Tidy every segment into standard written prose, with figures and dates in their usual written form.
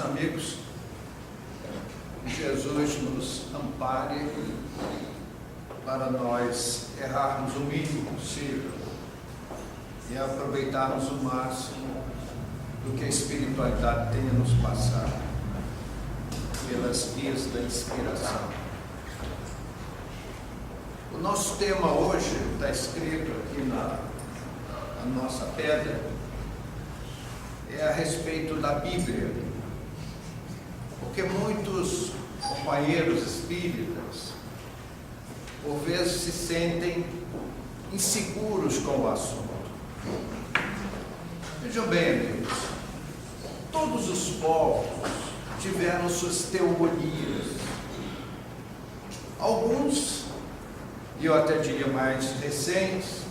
amigos, Jesus nos ampare para nós errarmos o mínimo possível e aproveitarmos o máximo do que a espiritualidade tem a nos passar pelas vias da inspiração. O nosso tema hoje está escrito aqui na nossa pedra, é a respeito da Bíblia, porque muitos companheiros espíritas por vezes se sentem inseguros com o assunto. Vejam bem, amigos, todos os povos tiveram suas teorias. Alguns, e eu até diria mais recentes,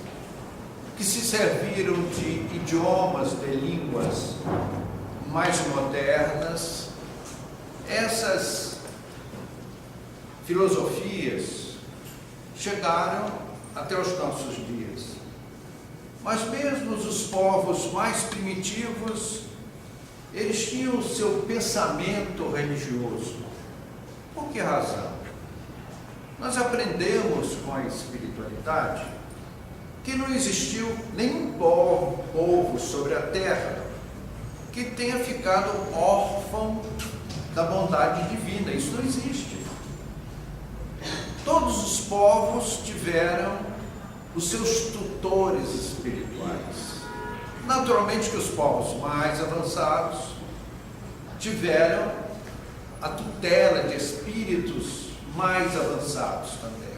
que se serviram de idiomas, de línguas mais modernas. Essas filosofias chegaram até os nossos dias. Mas mesmo os povos mais primitivos, eles tinham o seu pensamento religioso. Por que razão? Nós aprendemos com a espiritualidade que não existiu nenhum povo sobre a terra que tenha ficado órfão da bondade divina. Isso não existe. Todos os povos tiveram os seus tutores espirituais. Naturalmente que os povos mais avançados tiveram a tutela de espíritos mais avançados também.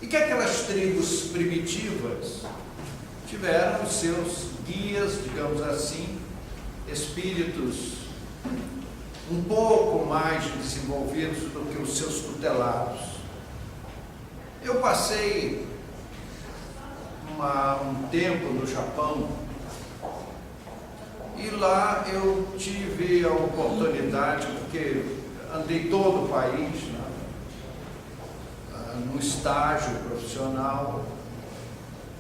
E que aquelas tribos primitivas tiveram os seus guias, digamos assim, espíritos um pouco mais desenvolvidos do que os seus tutelados. Eu passei um tempo no Japão e lá eu tive a oportunidade, porque andei todo o país, no estágio profissional,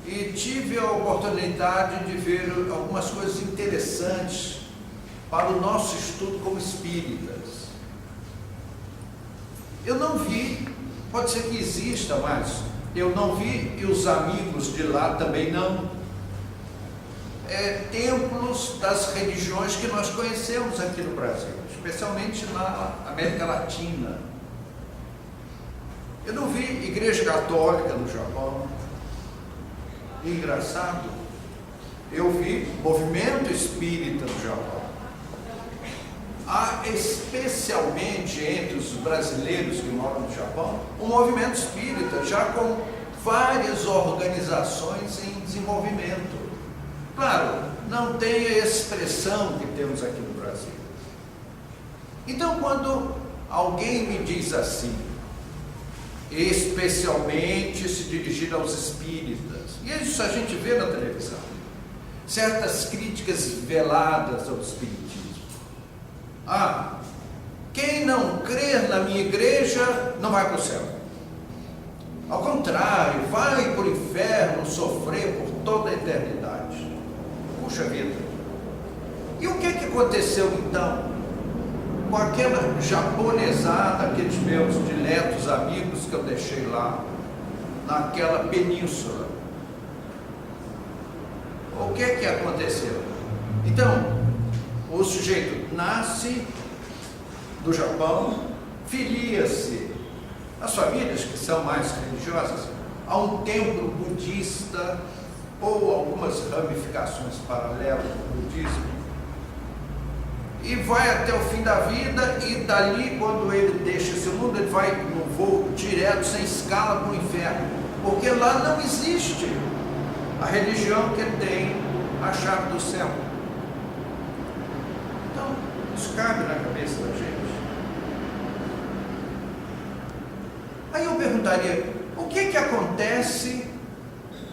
e tive a oportunidade de ver algumas coisas interessantes para o nosso estudo como espíritas. Eu não vi, pode ser que exista, mas eu não vi, e os amigos de lá também não, templos das religiões que nós conhecemos aqui no Brasil, especialmente na América Latina. Eu não vi igreja católica no Japão. E engraçado, eu vi movimento espírita no Japão. Há, especialmente entre os brasileiros que moram no Japão, um movimento espírita, já com várias organizações em desenvolvimento. Claro, não tem a expressão que temos aqui no Brasil. Então, quando alguém me diz assim, especialmente se dirigir aos espíritas, e isso a gente vê na televisão, certas críticas veladas ao espiritismo. Quem não crer na minha igreja não vai para o céu. Ao contrário, vai para o inferno sofrer por toda a eternidade. Puxa vida! E o que aconteceu então com aquela japonesada, aqueles meus diletos amigos que eu deixei lá, naquela península? O que aconteceu? Então, o sujeito nasce no Japão, filia-se, as famílias que são mais religiosas, a um templo budista ou algumas ramificações paralelas do budismo, e vai até o fim da vida, e dali, quando ele deixa esse mundo, ele vai no voo direto, sem escala, para o inferno, porque lá não existe a religião que tem a chave do céu. Então, isso cabe na cabeça da gente. Aí eu perguntaria, o que acontece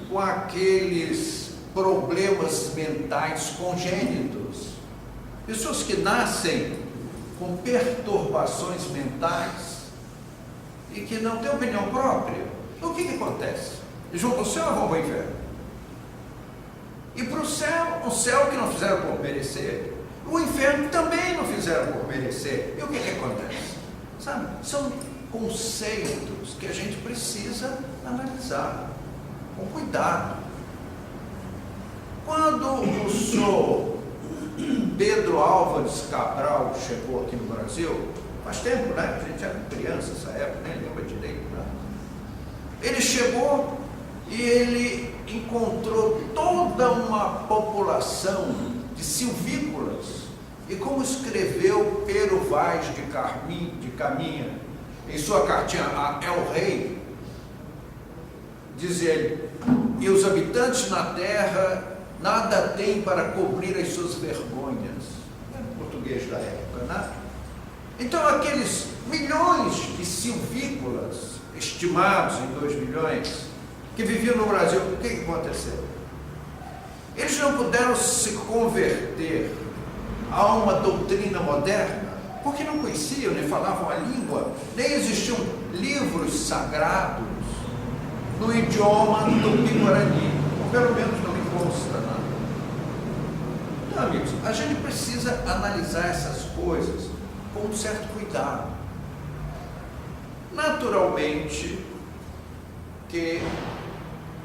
com aqueles problemas mentais congênitos? Pessoas que nascem com perturbações mentais e que não têm opinião própria. O que acontece? Eles vão para o céu ou vão para o inferno? E para o céu, um céu que não fizeram por merecer. O inferno também não fizeram por merecer. E o que acontece? Sabe, são conceitos que a gente precisa analisar com cuidado. Quando o senhor Pedro Álvares Cabral chegou aqui no Brasil, faz tempo, né? A gente era criança nessa época, nem lembra direito, né? Ele chegou e ele encontrou toda uma população de silvícolas. E como escreveu Pero Vaz de Caminha em sua cartinha a El Rei, diz ele: e os habitantes na terra nada têm para cobrir as suas vergonhas. É o português da época, né? Então aqueles milhões de silvícolas, estimados em 2 milhões, que viviam no Brasil, o que aconteceu? Eles não puderam se converter a uma doutrina moderna, porque não conheciam, nem falavam a língua, nem existiam livros sagrados no idioma tupi-guarani, ou pelo menos não me consta, né? Então, amigos, a gente precisa analisar essas coisas com um certo cuidado. Naturalmente que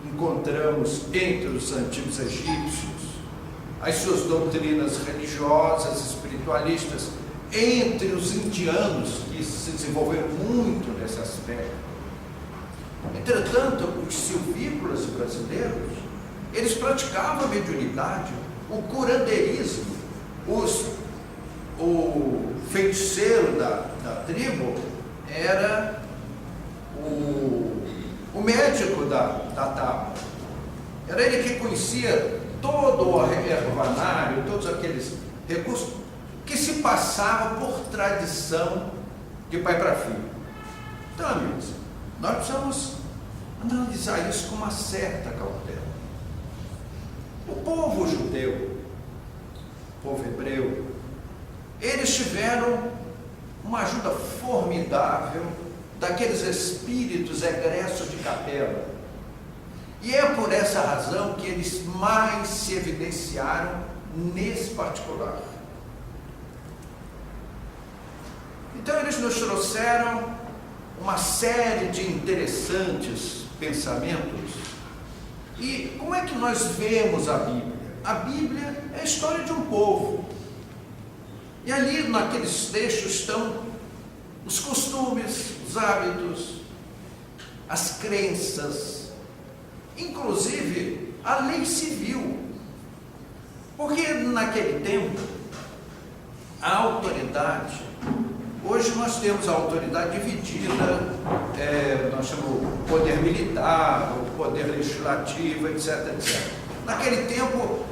encontramos entre os antigos egípcios as suas doutrinas religiosas, espiritualistas, entre os indianos, que se desenvolveram muito nesse aspecto. Entretanto, os silvícolas brasileiros, eles praticavam a mediunidade, o curandeirismo, o feiticeiro da tribo era o médico da tábua. Era ele que conhecia todo o ervanário, todos aqueles recursos que se passavam por tradição de pai para filho. Então, amigos, nós precisamos analisar isso com uma certa cautela. O povo judeu, o povo hebreu, eles tiveram uma ajuda formidável daqueles espíritos egressos de capela. E é por essa razão que eles mais se evidenciaram nesse particular. Então eles nos trouxeram uma série de interessantes pensamentos. E como é que nós vemos a Bíblia? A Bíblia é a história de um povo. E ali naqueles textos estão os costumes, os hábitos, as crenças, inclusive a lei civil. Porque naquele tempo, a autoridade, hoje nós temos a autoridade dividida, nós chamamos o poder militar, o poder legislativo, etc, etc. Naquele tempo,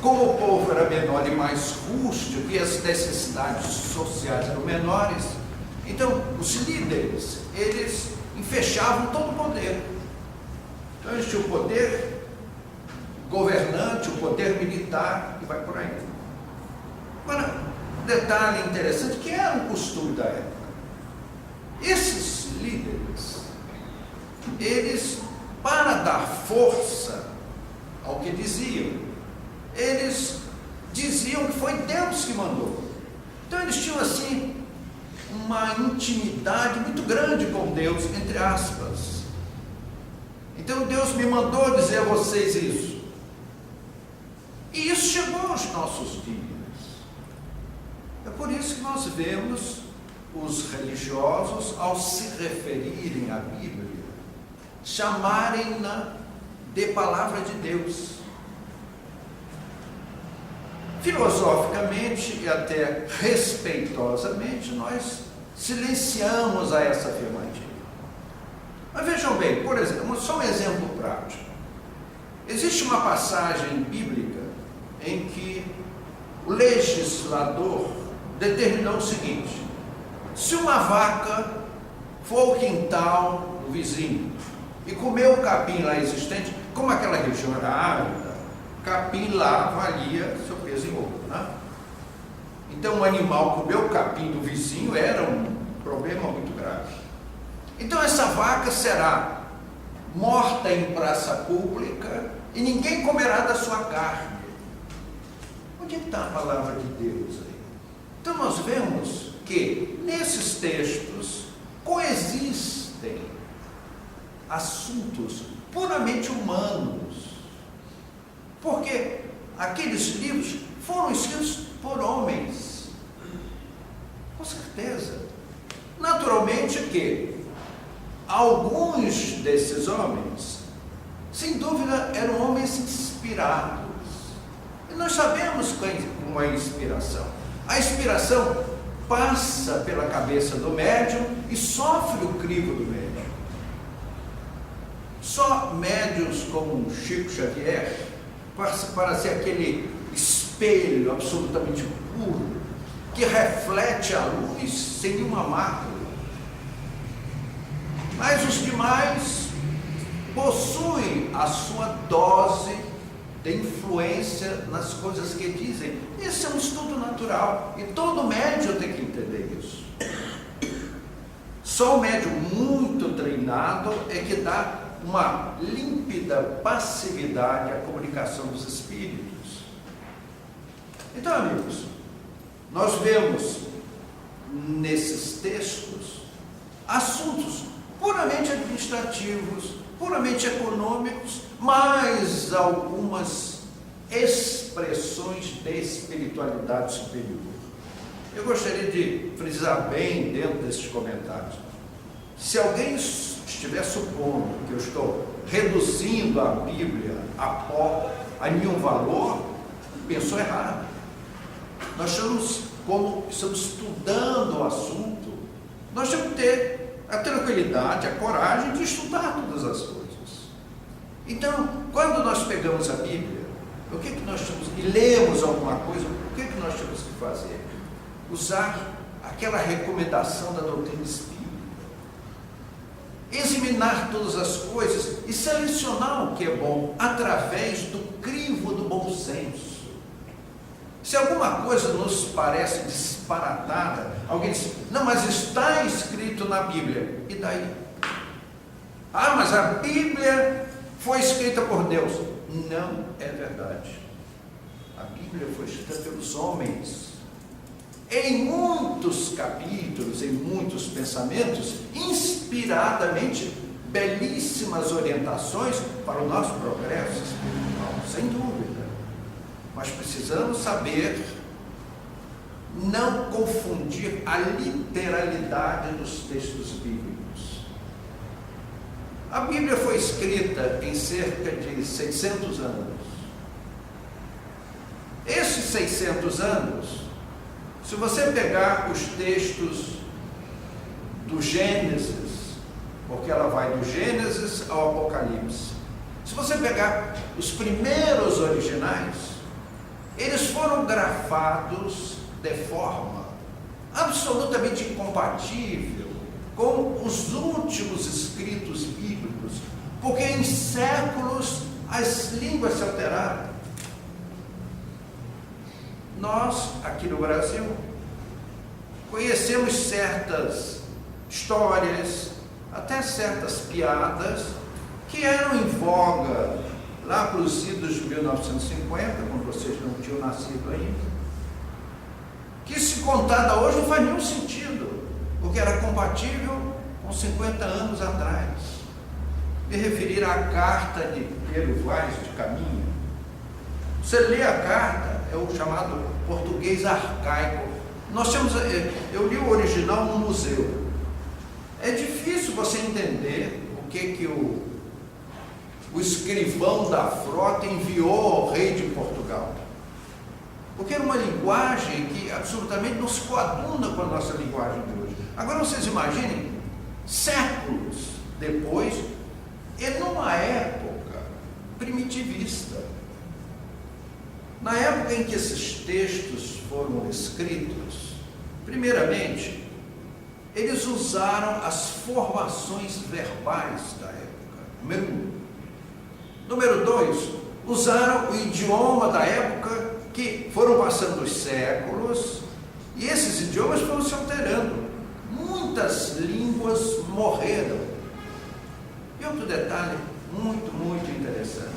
como o povo era menor e mais rústico e as necessidades sociais eram menores, então os líderes, eles enfechavam todo o poder. Então eles tinham o poder governante, o poder militar, e vai por aí. Agora, detalhe interessante, que era um costume da época. Esses líderes, eles, para dar força ao que diziam, eles diziam que foi Deus que mandou. Então eles tinham assim uma intimidade muito grande com Deus, entre aspas. Então Deus me mandou dizer a vocês isso. E isso chegou aos nossos dias. É por isso que nós vemos os religiosos, ao se referirem à Bíblia, chamarem-na de palavra de Deus. Filosoficamente e até respeitosamente, nós silenciamos a essa afirmativa. Mas vejam bem, por exemplo, só um exemplo prático. Existe uma passagem bíblica em que o legislador determinou o seguinte: se uma vaca for ao quintal do vizinho e comer o capim lá existente, como aquela região era árida, capim lá valia seu peso em ouro, né? Então o animal comer o capim do vizinho era um problema muito grave. Então essa vaca será morta em praça pública e ninguém comerá da sua carne. Onde é que está a palavra de Deus aí? Então nós vemos que nesses textos coexistem assuntos puramente humanos, porque aqueles livros foram escritos por homens, com certeza. Naturalmente que alguns desses homens, sem dúvida, eram homens inspirados. E nós sabemos como é a inspiração. A inspiração passa pela cabeça do médium e sofre o crivo do médium. Só médiuns como Chico Xavier, para ser aquele espelho absolutamente puro, que reflete a luz sem nenhuma mácula. Mas os demais possuem a sua dose de influência nas coisas que dizem. Esse é um estudo natural e todo médium tem que entender isso. Só o médium muito treinado é que dá uma límpida passividade à comunicação dos espíritos. Então, amigos, nós vemos nesses textos assuntos puramente administrativos, puramente econômicos, mas algumas expressões de espiritualidade superior. Eu gostaria de frisar bem dentro desses comentários. Se alguém estiver supondo que eu estou reduzindo a Bíblia a pó, a nenhum valor, pensou errado. Nós estamos estudando o assunto, nós temos que ter a tranquilidade, a coragem de estudar todas as coisas. Então, quando nós pegamos a Bíblia, o que nós temos, e lemos alguma coisa, o que nós temos que fazer? Usar aquela recomendação da doutrina espírita, examinar todas as coisas e selecionar o que é bom através do crivo do bom senso. Se alguma coisa nos parece disparatada, alguém diz, não, mas está escrito na Bíblia, e daí? Ah, mas a Bíblia foi escrita por Deus. Não é verdade. A Bíblia foi escrita pelos homens. Em muitos capítulos, em muitos pensamentos, inspiradamente, belíssimas orientações para o nosso progresso espiritual, sem dúvida. Mas precisamos saber não confundir a literalidade dos textos bíblicos. A Bíblia foi escrita em cerca de 600 anos. Esses 600 anos, se você pegar os textos do Gênesis, porque ela vai do Gênesis ao Apocalipse, se você pegar os primeiros originais, eles foram grafados de forma absolutamente incompatível com os últimos escritos bíblicos, porque em séculos as línguas se alteraram. Nós, aqui no Brasil, conhecemos certas histórias, até certas piadas, que eram em voga lá para os idos de 1950, quando vocês não tinham nascido ainda, que se contada hoje não faz nenhum sentido, porque era compatível com 50 anos atrás. Me referir à carta de Pedro Vaz de Caminha. Você lê a carta, é o chamado português arcaico. Nós temos, eu li o original no museu. É difícil você entender o que o escrivão da frota enviou ao rei de Portugal. Porque era uma linguagem que absolutamente não se coaduna com a nossa linguagem de hoje. Agora vocês imaginem, séculos depois, e numa época primitivista. Na época em que esses textos foram escritos, primeiramente, eles usaram as formações verbais da época, número 1. Número 2, usaram o idioma da época, que foram passando os séculos, e esses idiomas foram se alterando. Muitas línguas morreram. E outro detalhe muito interessante.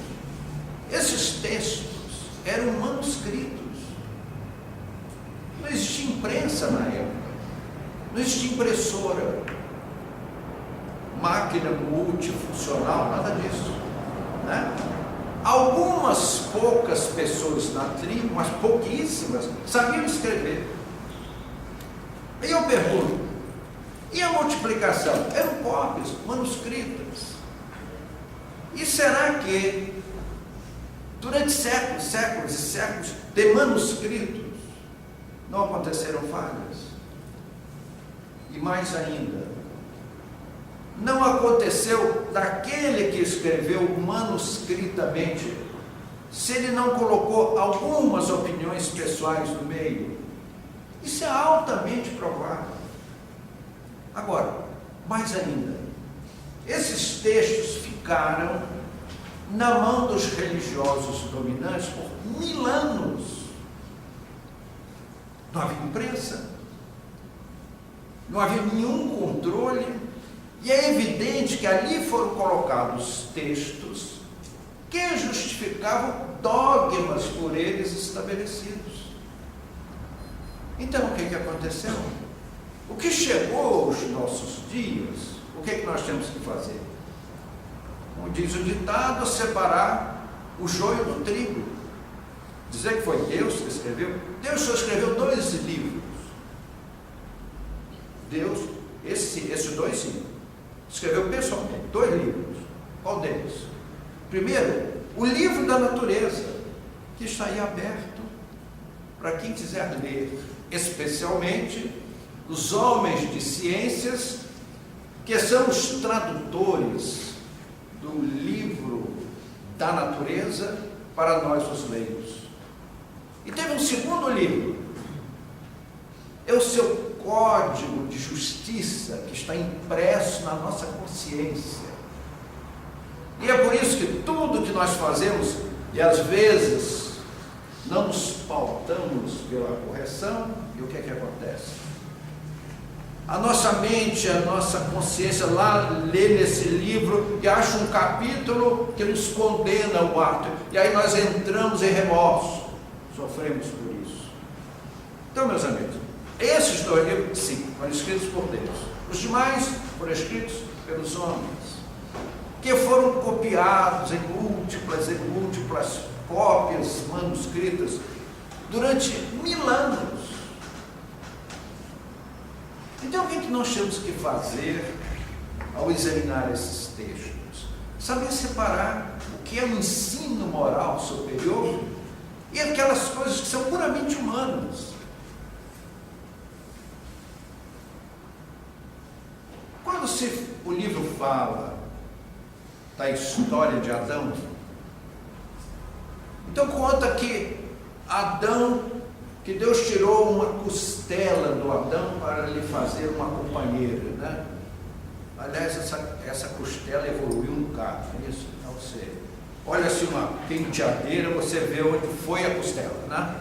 Esses textos eram manuscritos. Não existia imprensa na época, não existia impressora, máquina multifuncional, nada disso, né? Algumas poucas pessoas na tribo, mas pouquíssimas, sabiam escrever. E eu pergunto, e a multiplicação? Eram cópias, manuscritas. E será que, durante séculos, séculos e séculos de manuscritos, não aconteceram falhas? E mais ainda, não aconteceu daquele que escreveu manuscritamente, se ele não colocou algumas opiniões pessoais no meio? Isso é altamente provável. Agora, mais ainda, esses textos ficaram na mão dos religiosos dominantes por 1000 anos. Não havia imprensa, não havia nenhum controle, e é evidente que ali foram colocados textos que justificavam dogmas por eles estabelecidos. Então, o que aconteceu? O que chegou aos nossos dias, o que nós temos que fazer? Como diz o ditado, separar o joio do trigo. Dizer que foi Deus que escreveu. Deus só escreveu 2 livros. Deus, esses 2 sim, escreveu pessoalmente 2 livros. Qual deles? Primeiro, o livro da natureza, que está aí aberto para quem quiser ler, especialmente os homens de ciências, que são os tradutores do livro da natureza para nós os leigos. E teve um segundo livro, é o seu código de justiça, que está impresso na nossa consciência. E é por isso que tudo que nós fazemos, e às vezes não nos pautamos pela correção, e o que é que acontece? A nossa mente, a nossa consciência lá lê nesse livro e acha um capítulo que nos condena ao ato, e aí nós entramos em remorso, sofremos por isso. Então, meus amigos, esses 2 livros, sim, foram escritos por Deus. Os demais foram escritos pelos homens, que foram copiados em múltiplas cópias manuscritas durante 1000 anos. Então, o que nós temos que fazer ao examinar esses textos? Saber separar o que é o ensino moral superior e aquelas coisas que são puramente humanas. Quando o livro fala da história de Adão, então conta que Adão, que Deus tirou uma costela do Adão para lhe fazer uma companheira, né? Aliás, essa costela evoluiu um bocado, é isso? Então você olha-se uma penteadeira, você vê onde foi a costela, né?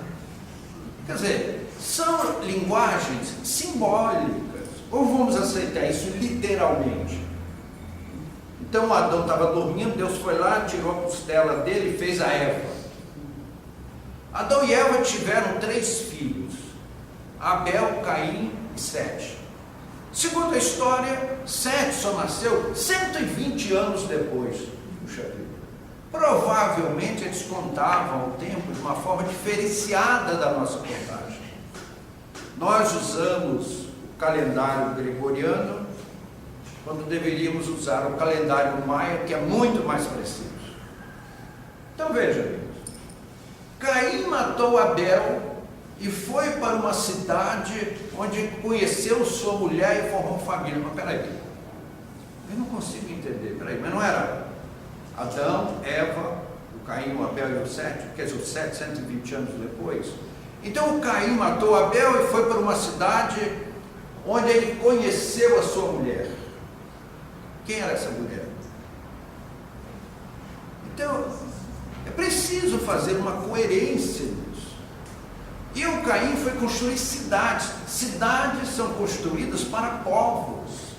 Quer dizer, são linguagens simbólicas, ou vamos aceitar isso literalmente? Então Adão estava dormindo, Deus foi lá, tirou a costela dele e fez a Eva. Adão e Eva tiveram 3 filhos, Abel, Caim e Sete. Segundo a história, Sete só nasceu 120 anos depois. Puxa vida. Provavelmente eles contavam o tempo de uma forma diferenciada da nossa contagem. Nós usamos o calendário gregoriano, quando deveríamos usar o calendário maia, que é muito mais preciso. Então veja, Caim matou Abel e foi para uma cidade onde conheceu sua mulher e formou família. Mas peraí, eu não consigo entender. Peraí, mas não era Adão, Eva, o Caim, o Abel e o Sete? Quer dizer, o Sete 120 anos depois? Então o Caim matou Abel e foi para uma cidade onde ele conheceu a sua mulher. Quem era essa mulher? Então, é preciso fazer uma coerência nisso. E o Caim foi construir cidades. Cidades são construídas para povos.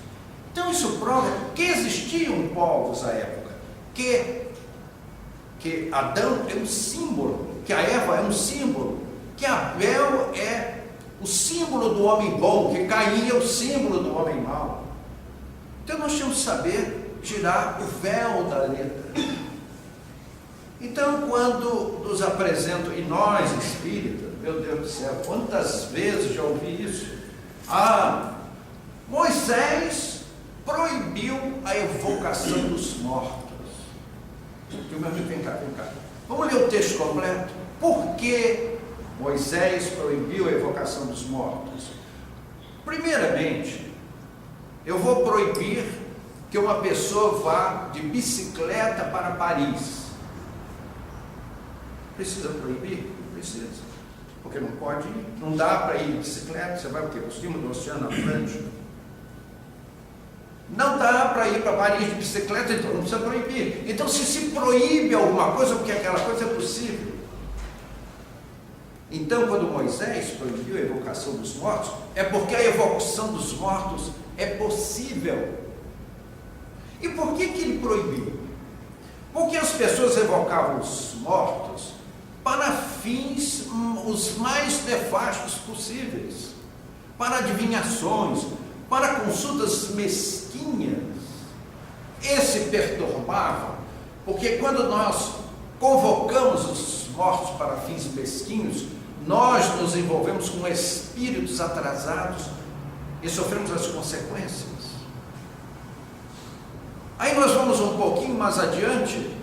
Então isso prova que existiam povos à época. Que Adão é um símbolo, que a Eva é um símbolo, que Abel é o símbolo do homem bom, que Caim é o símbolo do homem mau. Então nós temos que saber tirar o véu da letra. Então, quando nos apresentam, e nós espíritas, meu Deus do céu, quantas vezes já ouvi isso? Moisés proibiu a evocação dos mortos. Meu amigo, vem cá. Vamos ler o texto completo? Por que Moisés proibiu a evocação dos mortos? Primeiramente, eu vou proibir que uma pessoa vá de bicicleta para Paris. Precisa proibir? Precisa. Porque não pode ir. Não dá para ir de bicicleta. Você vai o quê? Por cima do Oceano Atlântico. Não dá para ir para Paris de bicicleta, então não precisa proibir. Então, se proíbe alguma coisa, porque aquela coisa é possível. Então, quando Moisés proibiu a evocação dos mortos, é porque a evocação dos mortos é possível. E por que ele proibiu? Porque as pessoas evocavam os mortos para fins os mais nefastos possíveis, para adivinhações, para consultas mesquinhas. Esse perturbava, porque quando nós convocamos os mortos para fins mesquinhos, nós nos envolvemos com espíritos atrasados e sofremos as consequências. Aí nós vamos um pouquinho mais adiante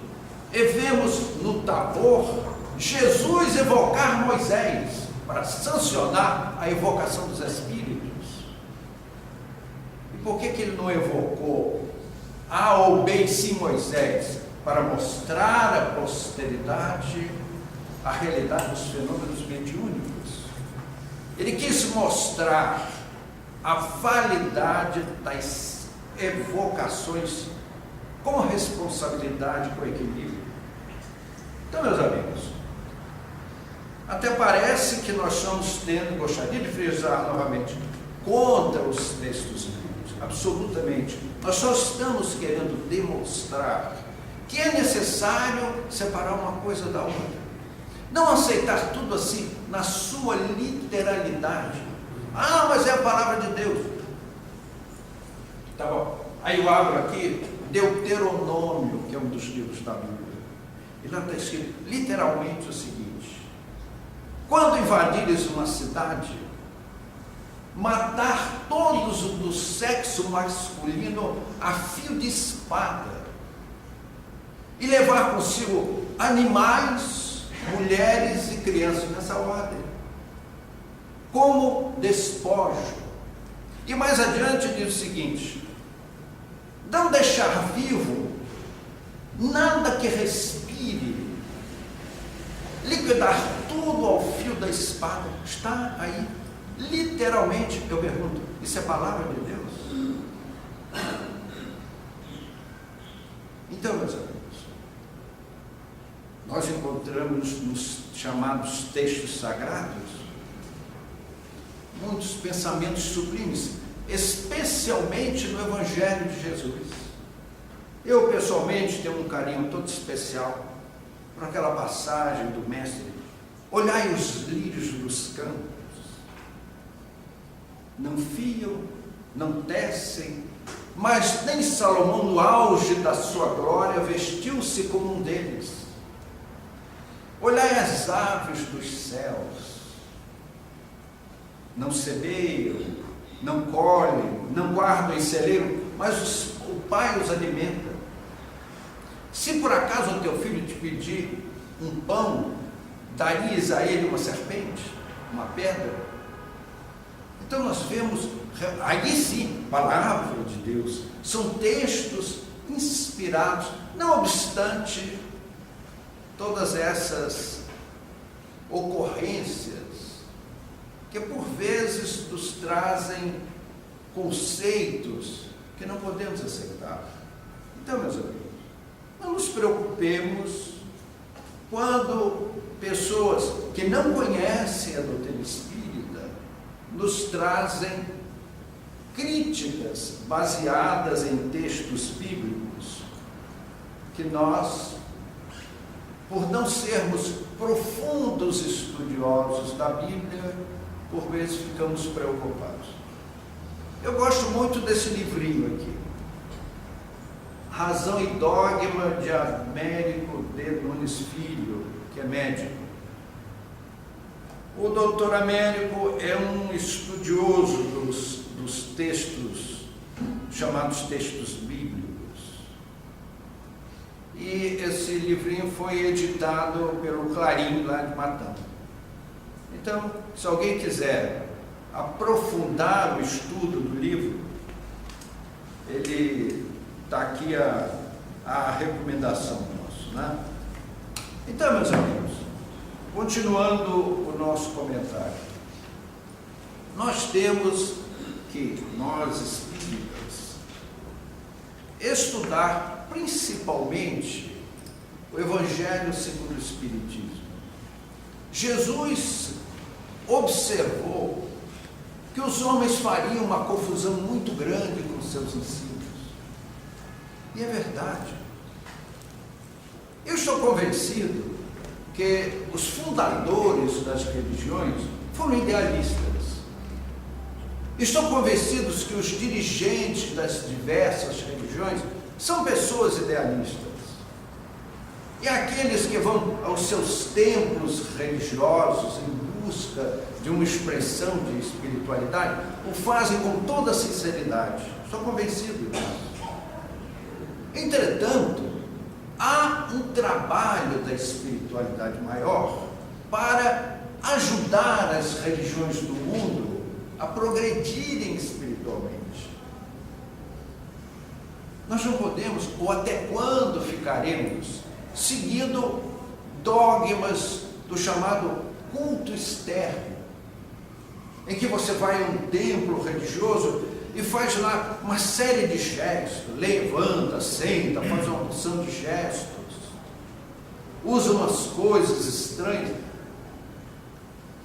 e vemos no Tabor Jesus evocar Moisés para sancionar a evocação dos espíritos. E por que ele não evocou A ou B sim Moisés? Para mostrar à posteridade a realidade dos fenômenos mediúnicos. Ele quis mostrar a validade das evocações com responsabilidade, com equilíbrio. Então, meus amigos, até parece que nós estamos tendo, gostaria de frisar novamente, contra os textos bíblicos, absolutamente. Nós só estamos querendo demonstrar que é necessário separar uma coisa da outra. Não aceitar tudo assim, na sua literalidade. Mas é a palavra de Deus. Tá bom. Aí eu abro aqui Deuteronômio, que é um dos livros da Bíblia. E lá está escrito literalmente o seguinte: quando invadires uma cidade, matar todos do sexo masculino a fio de espada, e levar consigo animais, mulheres e crianças, nessa ordem, como despojo. E mais adiante diz o seguinte: não deixar vivo nada que respire, liquidar tudo ao fio da espada. Está aí, literalmente. Eu pergunto, isso é palavra de Deus? Então, meus amigos, nós encontramos nos chamados textos sagrados muitos pensamentos sublimes, especialmente no Evangelho de Jesus. Eu pessoalmente tenho um carinho todo especial por aquela passagem do Mestre: olhai os lírios dos campos, não fiam, não tecem, mas nem Salomão, no auge da sua glória, vestiu-se como um deles. Olhai as aves dos céus, não semeiam, não colhem, não guardam em celeiro, mas o Pai os alimenta. Se por acaso o teu filho te pedir um pão, darias a ele uma serpente, uma pedra? Então nós vemos, aí sim, palavra de Deus, são textos inspirados, não obstante todas essas ocorrências que por vezes nos trazem conceitos que não podemos aceitar. Então, meus amigos, não nos preocupemos quando pessoas que não conhecem a doutrina espírita nos trazem críticas baseadas em textos bíblicos, que nós, por não sermos profundos estudiosos da Bíblia, por vezes ficamos preocupados. Eu gosto muito desse livrinho aqui, Razão e Dogma, de Américo D. Nunes Filho, que é médico. O doutor Américo é um estudioso dos textos, chamados textos bíblicos. E esse livrinho foi editado pelo Clarim, lá de Matão. Então, se alguém quiser aprofundar o estudo do livro, ele está aqui a recomendação nossa, né? Então, meus amigos, continuando o nosso comentário, nós temos que, nós espíritas, estudar principalmente o Evangelho segundo o Espiritismo. Jesus observou que os homens fariam uma confusão muito grande com seus ensinos. E é verdade. Eu estou convencido que os fundadores das religiões foram idealistas. Estou convencido que os dirigentes das diversas religiões são pessoas idealistas. E aqueles que vão aos seus templos religiosos em busca de uma expressão de espiritualidade, o fazem com toda sinceridade. Estou convencido disso. Entretanto, há um trabalho da espiritualidade maior para ajudar as religiões do mundo a progredirem espiritualmente. Nós não podemos, ou até quando ficaremos, seguindo dogmas do chamado culto externo, em que você vai a um templo religioso e faz lá uma série de gestos, levanta, senta, faz uma porção de gestos, usa umas coisas estranhas.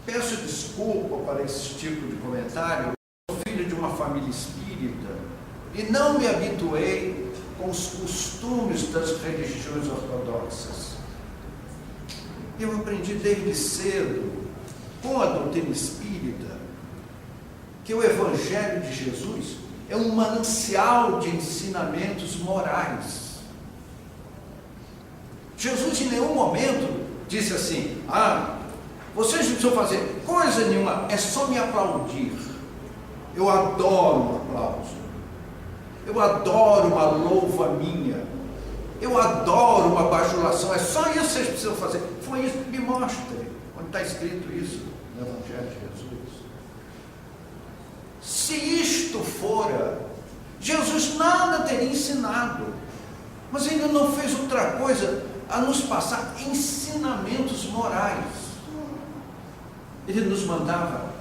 Peço desculpa para esse tipo de comentário. Eu sou filho de uma família espírita e não me habituei com os costumes das religiões ortodoxas. Eu aprendi desde cedo, com a doutrina espírita, que o Evangelho de Jesus é um manancial de ensinamentos morais. Jesus em nenhum momento disse assim: vocês não precisam fazer coisa nenhuma, é só me aplaudir. Eu adoro um aplauso, eu adoro uma louva minha, eu adoro uma bajulação, é só isso que vocês precisam fazer. Foi isso, me mostre onde está escrito isso no Evangelho de Jesus. Se isto fora, Jesus nada teria ensinado, mas ele não fez outra coisa a nos passar ensinamentos morais. Ele nos mandava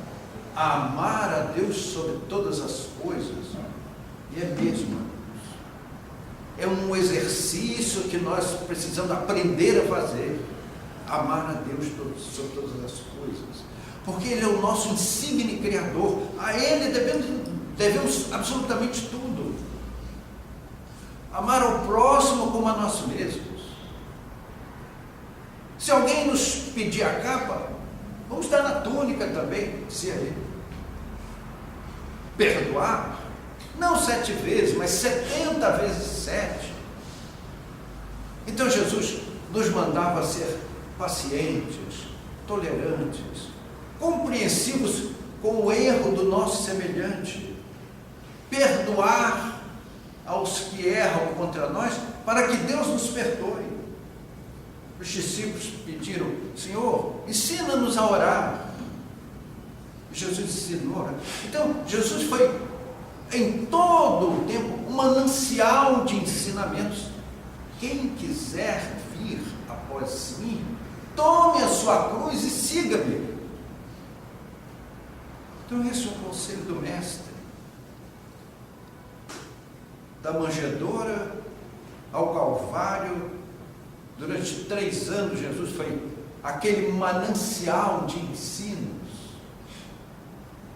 a amar a Deus sobre todas as coisas, e é mesmo. É um exercício que nós precisamos aprender a fazer, amar a Deus sobre todas as coisas, porque Ele é o nosso insigne Criador, a Ele devemos absolutamente tudo. Amar ao próximo como a nós mesmos. Se alguém nos pedir a capa, vamos dar na túnica também, se é ele. Perdoar, não 7 vezes, mas 70 vezes 7. Então Jesus nos mandava ser pacientes, tolerantes, compreensivos com o erro do nosso semelhante, perdoar aos que erram contra nós, para que Deus nos perdoe. Os discípulos pediram: Senhor, ensina-nos a orar. Jesus ensinou. Então, Jesus foi em todo o tempo um manancial de ensinamentos. Quem quiser vir após mim, tome a sua cruz e siga-me. Então esse é o conselho do Mestre. Da manjedoura ao Calvário, durante 3 anos Jesus foi aquele manancial de ensinos.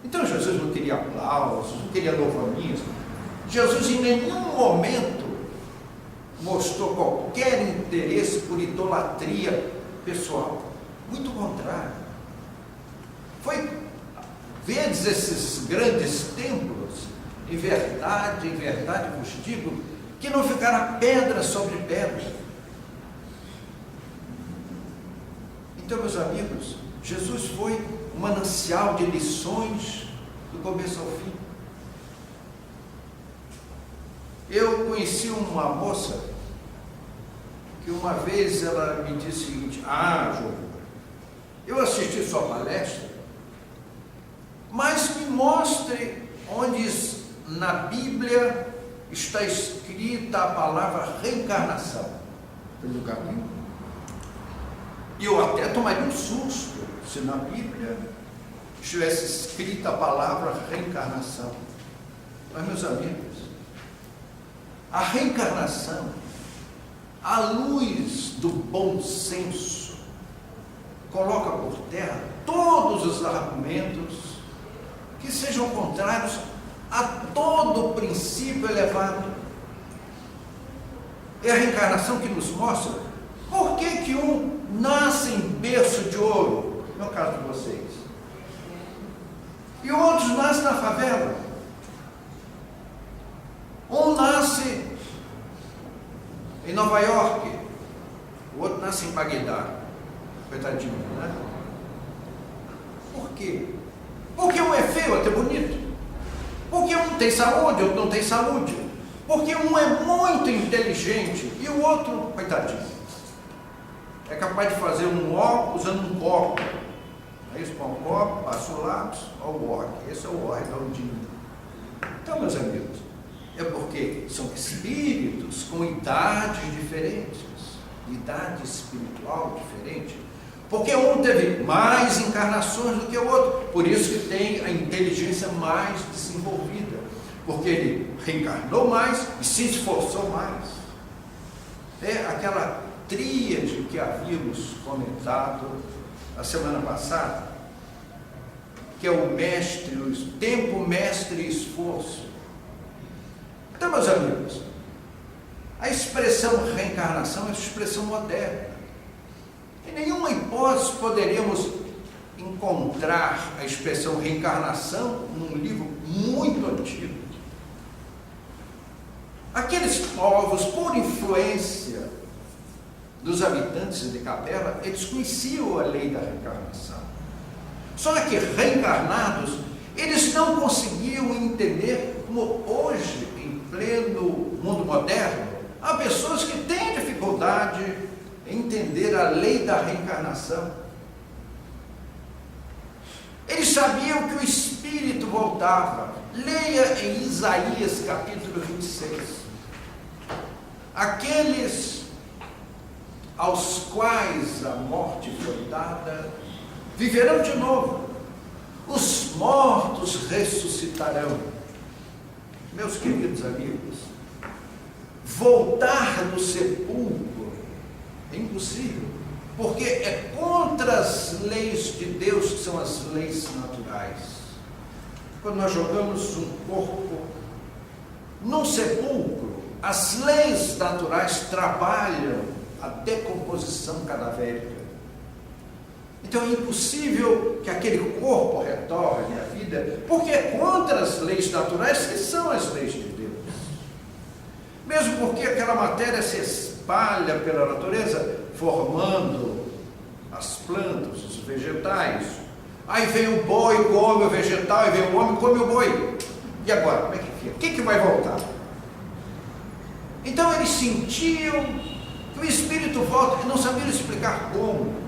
Então Jesus não queria aplausos, não queria louvamias. Jesus em nenhum momento mostrou qualquer interesse por idolatria pessoal. Muito contrário. Foi vedes esses grandes templos, em verdade vos digo, que não ficará pedra sobre pedra. Então, meus amigos, Jesus foi um manancial de lições do começo ao fim. Eu conheci uma moça que uma vez ela me disse o seguinte: João, eu assisti sua palestra, mas me mostre onde na Bíblia está escrita a palavra reencarnação. Pelo caminho. E eu até tomaria um susto se na Bíblia estivesse escrita a palavra reencarnação. Mas, meus amigos, a reencarnação, à luz do bom senso, coloca por terra todos os argumentos que sejam contrários a todo o princípio elevado. É a reencarnação que nos mostra por que um nasce em berço de ouro, no caso de vocês, e outros nascem na favela. Um nasce em Nova York, o outro nasce em Bagdá. Coitadinho, né? Por quê? Porque um é feio, até bonito. Porque um tem saúde, outro não tem saúde. Porque um é muito inteligente e o outro, coitadinho, é capaz de fazer um O usando um copo. Aí isso, põe um copo, passa o lápis, olha o O. Esse é o O, redondinho. Então, meus amigos, é porque são espíritos com idades diferentes, idade espiritual diferente. Porque um teve mais encarnações do que o outro, por isso que tem a inteligência mais desenvolvida, porque ele reencarnou mais e se esforçou mais. É aquela tríade que havíamos comentado a semana passada, que é o mestre, o tempo, mestre e esforço. Então, meus amigos, a expressão reencarnação é uma expressão moderna. Em nenhuma hipótese poderíamos encontrar a expressão reencarnação num livro muito antigo. Aqueles povos, por influência dos habitantes de Capela, eles conheciam a lei da reencarnação. Só que reencarnados, eles não conseguiam entender como hoje, em pleno mundo moderno, há pessoas que têm dificuldade em entender a lei da reencarnação. Eles sabiam que o espírito voltava. Leia em Isaías capítulo 26. Aqueles aos quais a morte foi dada viverão de novo. Os mortos ressuscitarão. Meus queridos amigos, voltar do sepulcro é impossível, porque é contra as leis de Deus, que são as leis naturais. Quando nós jogamos um corpo num sepulcro, as leis naturais trabalham a decomposição cadavérica. Então é impossível que aquele corpo retorne à vida, porque é contra as leis naturais, que são as leis de Deus. Mesmo porque aquela matéria se espalha pela natureza, formando as plantas, os vegetais. Aí vem o boi, come o vegetal, aí vem o homem, come o boi. E agora, como é que fica? Quem que vai voltar? Então eles sentiam que o espírito volta, e não sabiam explicar como.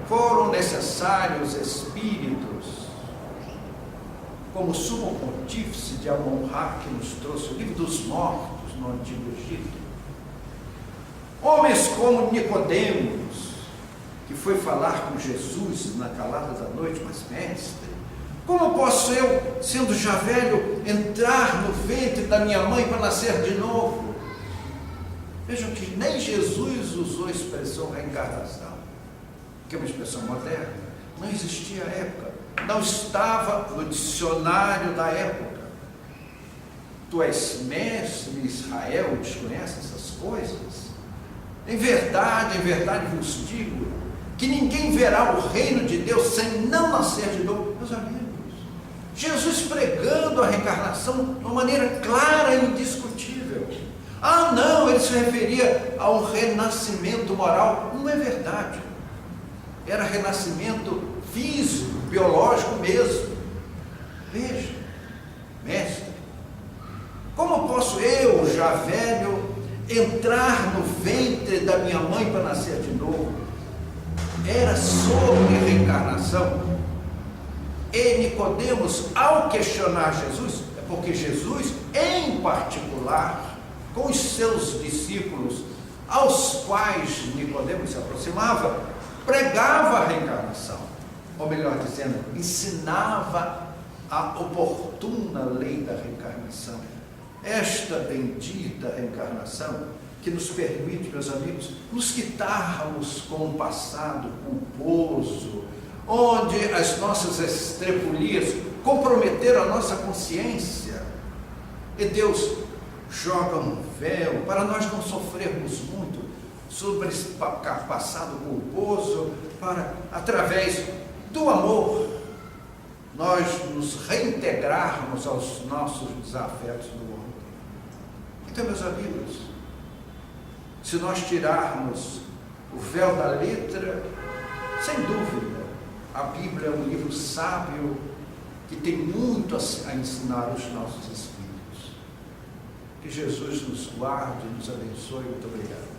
Foram necessários espíritos, como o sumo pontífice de Amon-Ra, que nos trouxe o livro dos mortos no Antigo Egito. Homens como Nicodemos, que foi falar com Jesus na calada da noite: mas mestre, como posso eu, sendo já velho, entrar no ventre da minha mãe para nascer de novo? Vejam que nem Jesus usou a expressão reencarnação, que é uma expressão moderna, não existia à época, não estava no dicionário da época. Tu és mestre em Israel e desconhece essas coisas? Em verdade vos digo que ninguém verá o reino de Deus sem não nascer de novo. Meus amigos, Jesus pregando a reencarnação de uma maneira clara e indiscutível. Ah, não, ele se referia a um renascimento moral. Não é verdade. Era renascimento físico, biológico mesmo. Veja, mestre, como posso eu, já velho, entrar no ventre da minha mãe para nascer de novo? Era sobre reencarnação. E Nicodemos, ao questionar Jesus, é porque Jesus, em particular, com os seus discípulos, aos quais Nicodemos se aproximava, pregava a reencarnação, ou melhor dizendo, ensinava a oportuna lei da reencarnação. Esta bendita reencarnação que nos permite, meus amigos, nos quitarmos com um passado culposo, onde as nossas estrepulias comprometeram a nossa consciência, e Deus joga um véu para nós não sofrermos muito sobre esse passado culposo, para, através do amor, nós nos reintegrarmos aos nossos desafetos do mundo. Então, meus amigos, se nós tirarmos o véu da letra, sem dúvida, a Bíblia é um livro sábio que tem muito a ensinar aos nossos espíritos. Que Jesus nos guarde e nos abençoe. Muito obrigado.